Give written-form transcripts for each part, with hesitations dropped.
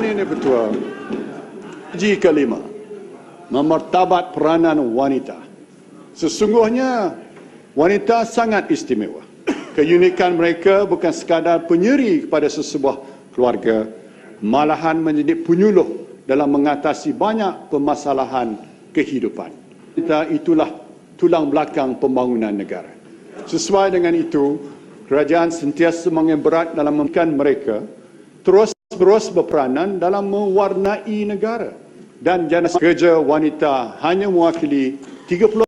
Tuan Yang Dipertua, Ji kelima, memartabat peranan wanita. Sesungguhnya, wanita sangat istimewa. Keunikan mereka bukan sekadar penyeri kepada sesebuah keluarga, malahan menjadi penyuluh dalam mengatasi banyak permasalahan kehidupan. Wanita itulah tulang belakang pembangunan negara. Sesuai dengan itu, kerajaan sentiasa mengemberat dalam memberikan mereka terus berperanan dalam mewarnai negara. Dan jana kerja wanita hanya mewakili 30%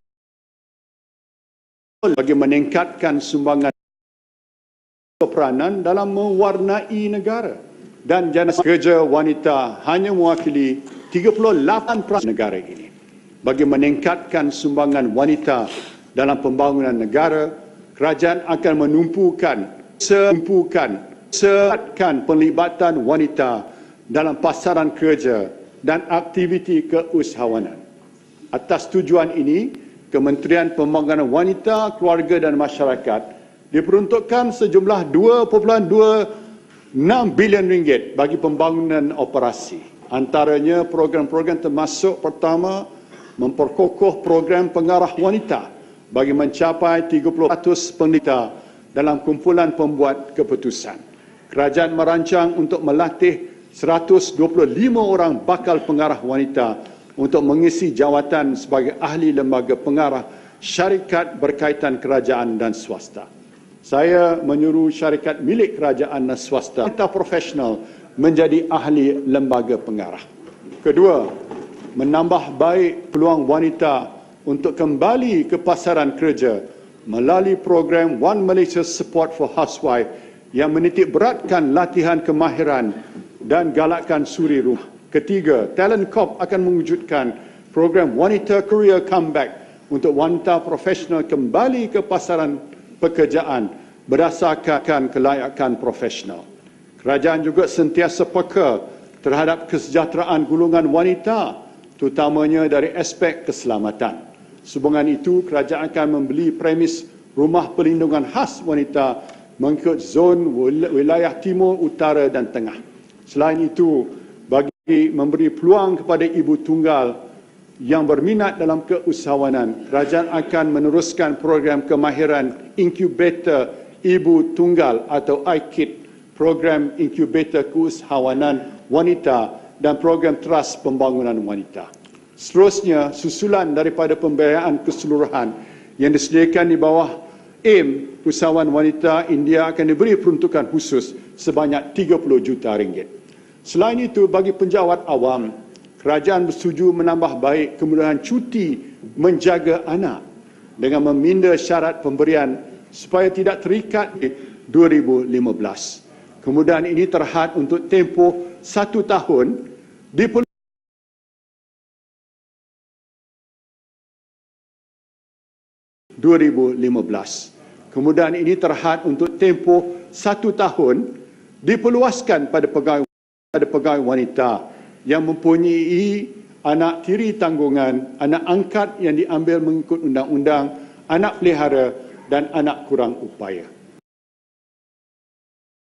bagi meningkatkan sumbangan peranan dalam mewarnai negara. Dan jana kerja wanita hanya mewakili 38% negara ini. Bagi meningkatkan sumbangan wanita dalam pembangunan negara, kerajaan akan menumpukan penlibatan wanita dalam pasaran kerja dan aktiviti keusahawanan. Atas tujuan ini, Kementerian Pembangunan Wanita, Keluarga dan Masyarakat diperuntukkan sejumlah 2.26 bilion ringgit bagi pembangunan operasi. Antaranya program-program termasuk pertama, memperkokoh program pengarah wanita bagi mencapai 30% peneliti dalam kumpulan pembuat keputusan. Kerajaan merancang untuk melatih 125 orang bakal pengarah wanita untuk mengisi jawatan sebagai ahli lembaga pengarah syarikat berkaitan kerajaan dan swasta. Saya menyuruh syarikat milik kerajaan dan swasta wanita profesional menjadi ahli lembaga pengarah. Kedua, menambah baik peluang wanita untuk kembali ke pasaran kerja melalui program One Malaysia Support for Housewife yang menitik beratkan latihan kemahiran dan galakkan suri rumah. Ketiga, Talent Corp akan mewujudkan program Wanita Career Comeback untuk wanita profesional kembali ke pasaran pekerjaan berdasarkan kelayakan profesional. Kerajaan juga sentiasa peka terhadap kesejahteraan golongan wanita, terutamanya dari aspek keselamatan. Sehubungan itu, kerajaan akan membeli premis rumah perlindungan khas wanita mengikut zon wilayah timur, utara dan tengah. Selain itu, bagi memberi peluang kepada ibu tunggal yang berminat dalam keusahawanan, kerajaan akan meneruskan program kemahiran inkubator ibu tunggal atau IKID, program inkubator keusahawanan wanita dan program teras pembangunan wanita. Seterusnya, susulan daripada pembiayaan keseluruhan yang disediakan di bawah AIM Usahawan Wanita India akan diberi peruntukan khusus sebanyak 30 juta ringgit. Selain itu, bagi penjawat awam, kerajaan bersetuju menambah baik kemudahan cuti menjaga anak dengan meminda syarat pemberian supaya tidak terikat di 2015. Kemudahan ini terhad untuk tempoh 1 tahun di 2015. Kemudahan ini terhad untuk tempoh 1 tahun diperluaskan pada pegawai wanita yang mempunyai anak tiri tanggungan, anak angkat yang diambil mengikut undang-undang, anak pelihara dan anak kurang upaya.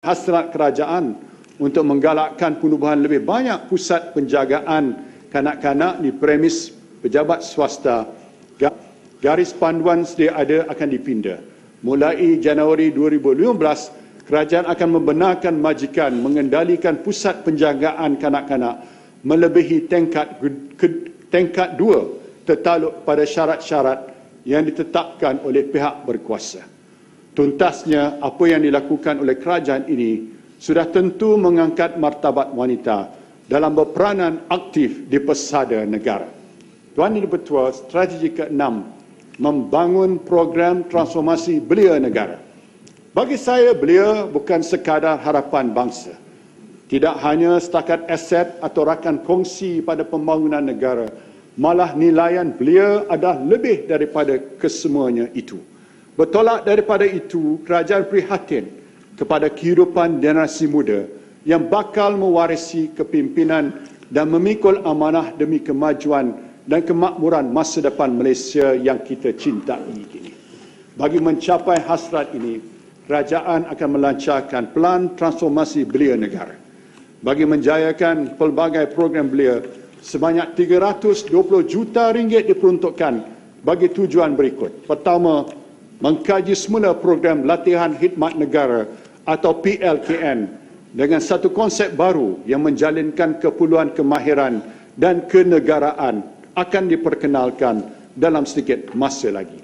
Hasrat kerajaan untuk menggalakkan penubuhan lebih banyak pusat penjagaan kanak-kanak di premis pejabat swasta. Garis panduan sedia ada akan dipinda. Mulai Januari 2015, kerajaan akan membenarkan majikan mengendalikan pusat penjagaan kanak-kanak melebihi tingkat 2 tertaluk pada syarat-syarat yang ditetapkan oleh pihak berkuasa. Tuntasnya, apa yang dilakukan oleh kerajaan ini sudah tentu mengangkat martabat wanita dalam berperanan aktif di pesada negara. Tuan Yang Dipertua, strategi ke-6, membangun program transformasi belia negara. Bagi saya, belia bukan sekadar harapan bangsa. Tidak hanya setakat aset atau rakan kongsi pada pembangunan negara, malah nilaian belia adalah lebih daripada kesemuanya itu. Bertolak daripada itu, kerajaan prihatin kepada kehidupan generasi muda yang bakal mewarisi kepimpinan dan memikul amanah demi kemajuan dan kemakmuran masa depan Malaysia yang kita cintai ini. Bagi mencapai hasrat ini, kerajaan akan melancarkan pelan transformasi belia negara. bagi menjayakan pelbagai program belia, sebanyak 320 juta ringgit diperuntukkan bagi tujuan berikut. Pertama, mengkaji semula program latihan khidmat negara atau PLKN dengan satu konsep baru yang menjalinkan keperluan kemahiran dan kenegaraan akan diperkenalkan dalam sedikit masa lagi.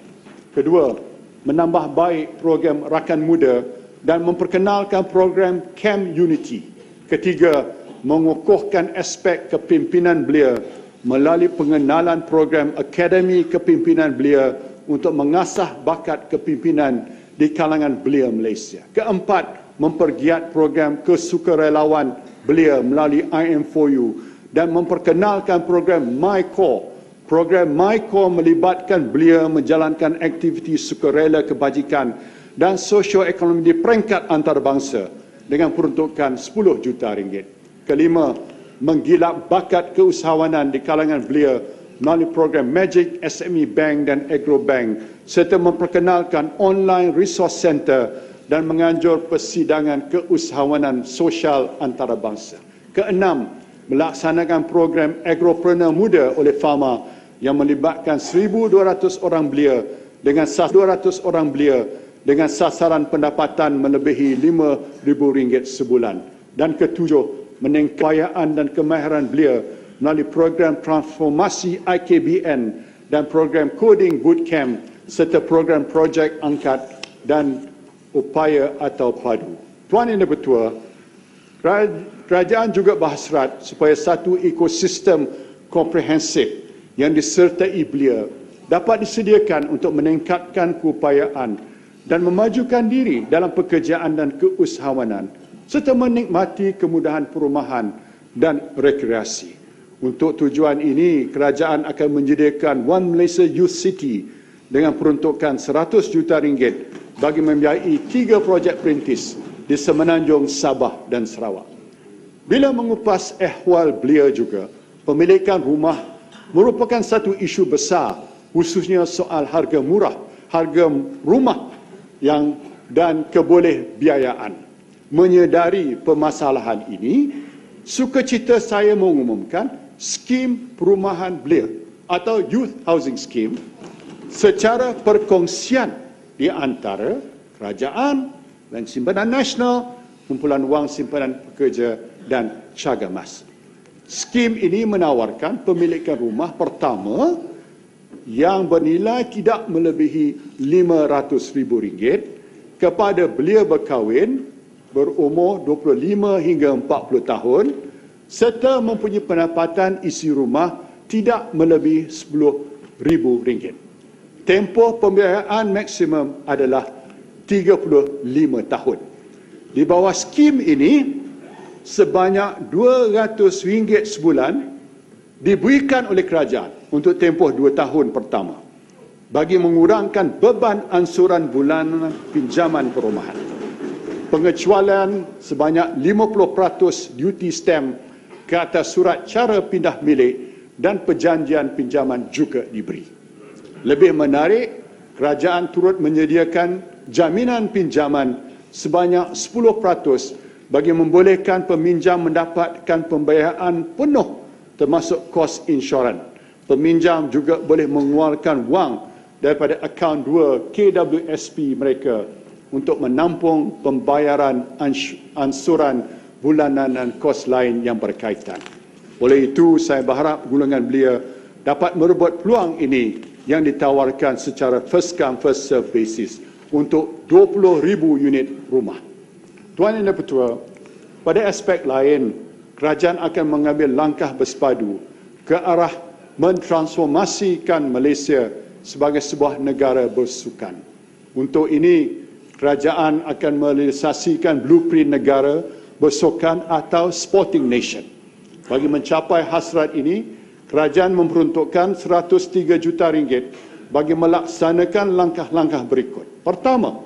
Kedua, menambah baik program rakan muda dan memperkenalkan program Camp Unity. Ketiga, mengukuhkan aspek kepimpinan belia melalui pengenalan program Akademi Kepimpinan Belia untuk mengasah bakat kepimpinan di kalangan belia Malaysia. Keempat, mempergiat program kesukarelawan belia melalui IM4U dan memperkenalkan program MyCore. Program MyCore melibatkan belia menjalankan aktiviti sukarela kebajikan dan sosioekonomi di peringkat antarabangsa dengan peruntukan 10 juta ringgit. Kelima, menggilap bakat keusahawanan di kalangan belia melalui program Magic SME Bank dan Agro Bank serta memperkenalkan online resource center dan menganjur persidangan keusahawanan sosial antarabangsa. Keenam, melaksanakan program Agropreneur Muda oleh Fama yang melibatkan 1,200 orang belia dengan 200 orang belia dengan sasaran pendapatan melebihi RM5,000 sebulan. Dan ketujuh, meningkatkan dan kemahiran belia melalui program transformasi IKBN dan program coding bootcamp serta program projek angkat dan upaya atau padu. Tuan Yang Dipertua, kerajaan juga berhasrat supaya satu ekosistem komprehensif yang disertai belia dapat disediakan untuk meningkatkan keupayaan dan memajukan diri dalam pekerjaan dan keusahawanan serta menikmati kemudahan perumahan dan rekreasi. Untuk tujuan ini, kerajaan akan menyediakan One Malaysia Youth City dengan peruntukan 100 juta ringgit bagi membiayai 3 projek perintis di Semenanjung, Sabah dan Sarawak. Bila mengupas ehwal belia juga, pemilikan rumah merupakan satu isu besar, khususnya soal harga rumah dan kebolehbiayaan. Menyedari permasalahan ini, sukacita saya mengumumkan skim perumahan belia atau Youth Housing Scheme secara perkongsian di antara kerajaan, Bank Simpanan Nasional, Kumpulan Wang Simpanan Pekerja dan Syagamas. Skim ini menawarkan pemilikan rumah pertama yang bernilai tidak melebihi RM500,000 kepada belia berkahwin berumur 25 hingga 40 tahun serta mempunyai pendapatan isi rumah tidak melebihi RM10,000. Tempoh pembiayaan maksimum adalah 35 tahun. Di bawah skim ini, sebanyak RM200 sebulan diberikan oleh kerajaan untuk tempoh 2 tahun pertama bagi mengurangkan beban ansuran bulanan pinjaman perumahan. Pengecualian sebanyak 50% duty stamp ke atas surat cara pindah milik dan perjanjian pinjaman juga diberi. Lebih menarik, kerajaan turut menyediakan jaminan pinjaman sebanyak 10% bagi membolehkan peminjam mendapatkan pembiayaan penuh termasuk kos insurans. Peminjam juga boleh mengeluarkan wang daripada akaun 2 KWSP mereka untuk menampung pembayaran ansuran bulanan dan kos lain yang berkaitan. Oleh itu, saya berharap golongan belia dapat merebut peluang ini yang ditawarkan secara first come first serve basis untuk 20,000 unit rumah. Tuan Yang Dipertua, pada aspek lain, kerajaan akan mengambil langkah bersepadu ke arah mentransformasikan Malaysia sebagai sebuah negara bersukan. Untuk ini, kerajaan akan merealisasikan blueprint negara bersukan atau sporting nation. Bagi mencapai hasrat ini, kerajaan memperuntukkan 103 juta ringgit bagi melaksanakan langkah-langkah berikut. Pertama,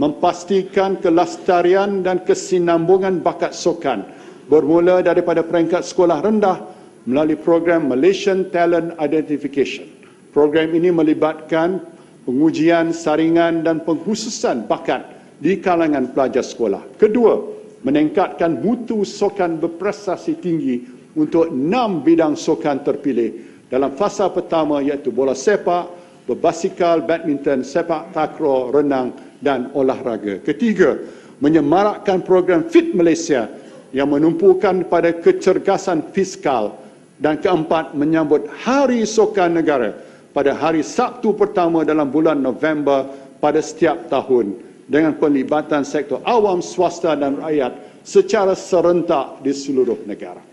memastikan kelestarian dan kesinambungan bakat sukan bermula daripada peringkat sekolah rendah melalui program Malaysian Talent Identification. Program ini melibatkan pengujian, saringan dan pengkhususan bakat di kalangan pelajar sekolah. Kedua, meningkatkan mutu sukan berprestasi tinggi untuk 6 bidang sukan terpilih dalam fasa pertama iaitu bola sepak, berbasikal, badminton, sepak takraw, renang dan olahraga. Ketiga, menyemarakkan program Fit Malaysia yang menumpukan pada kecergasan fiskal. Dan keempat, menyambut Hari Sukan Negara pada hari Sabtu pertama dalam bulan November pada setiap tahun dengan pelibatan sektor awam, swasta dan rakyat secara serentak di seluruh negara.